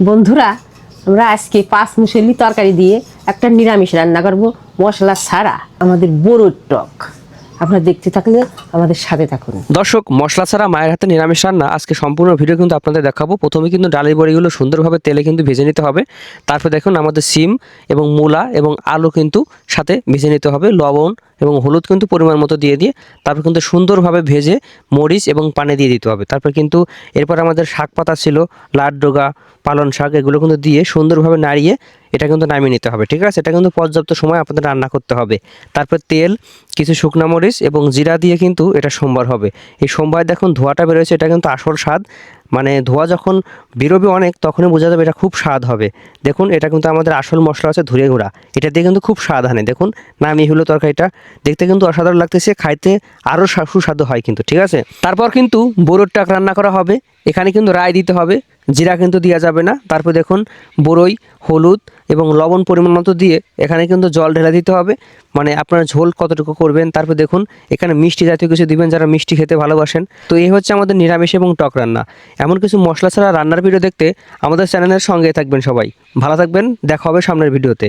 বন্ধুরা, আমরা আজকে পাঁচ মুসল্লি তরকারি দিয়ে একটা নিরামিষ রান্না করব, মশলা ছাড়া। আমাদের বড়ুর টক। আপনারা দেখতে থাকলে আমাদের সাথে থাকুন। দর্শক, মশলা ছাড়া মায়ের হাতে নিরামিষ রান্না আজকে সম্পূর্ণ ভিডিও কিন্তু আপনাদের দেখাবো। প্রথমে কিন্তু ডালের বড়িগুলো সুন্দরভাবে তেলে কিন্তু ভেজে নিতে হবে। তারপর দেখুন আমাদের সিম এবং মূলা এবং আলু কিন্তু সাথে ভেজে নিতে হবে। লবণ এবং হলুদ কিন্তু পরিমাণ মতো দিয়ে তারপর কিন্তু সুন্দরভাবে ভেজে মরিচ এবং পানি দিয়ে দিতে হবে। তারপর কিন্তু এরপর আমাদের শাক পাতা ছিল, লাট ডগা, পালন শাক, এগুলো কিন্তু দিয়ে সুন্দরভাবে নাড়িয়ে এটা কিন্তু নামিয়ে নিতে হবে। ঠিক আছে, এটা কিন্তু পর্যাপ্ত সময় আপনাদের রান্না করতে হবে। তারপর তেল, কিছু শুকনো মরিচ এবং জিরা দিয়ে কিন্তু এটা সোমবার হবে। এই সোমবার দেখুন ধোঁয়াটা বেরোয়েছে, এটা কিন্তু আসল স্বাদ। মানে ধোঁয়া যখন বেরোবে অনেক, তখনই বোঝা যাবে এটা খুব স্বাদ হবে। দেখুন এটা কিন্তু আমাদের আসল মশলা আছে ধুরে গুঁড়া, এটা দিয়ে কিন্তু খুব স্বাদ আনে। দেখুন নামিয়ে হলো তরকারিটা, দেখতে কিন্তু অসাধারণ লাগতেছে, খাইতে আরও সুস্বাদু হয় কিন্তু। ঠিক আছে, তারপর কিন্তু বড়ুর টক রান্না করা হবে। এখানে কিন্তু রাই দিতে হবে, জিরা কিন্তু দেওয়া যাবে না। তারপর দেখুন বড়ই, হলুদ এবং লবণ পরিমাণ মতো দিয়ে এখানে কিন্তু জল ঢেলে দিতে হবে। মানে আপনারা ঝোল কতটুকু করবেন। তারপর দেখুন এখানে মিষ্টি জাতীয় কিছু দিবেন যারা মিষ্টি খেতে ভালোবাসেন। তো এই হচ্ছে আমাদের নিরামিষ এবং টক রান্না। এমন কিছু মশলা ছাড়া রান্নার ভিডিও দেখতে আমাদের চ্যানেলের সঙ্গে থাকবেন সবাই। ভালো থাকবেন, দেখা হবে সামনের ভিডিওতে।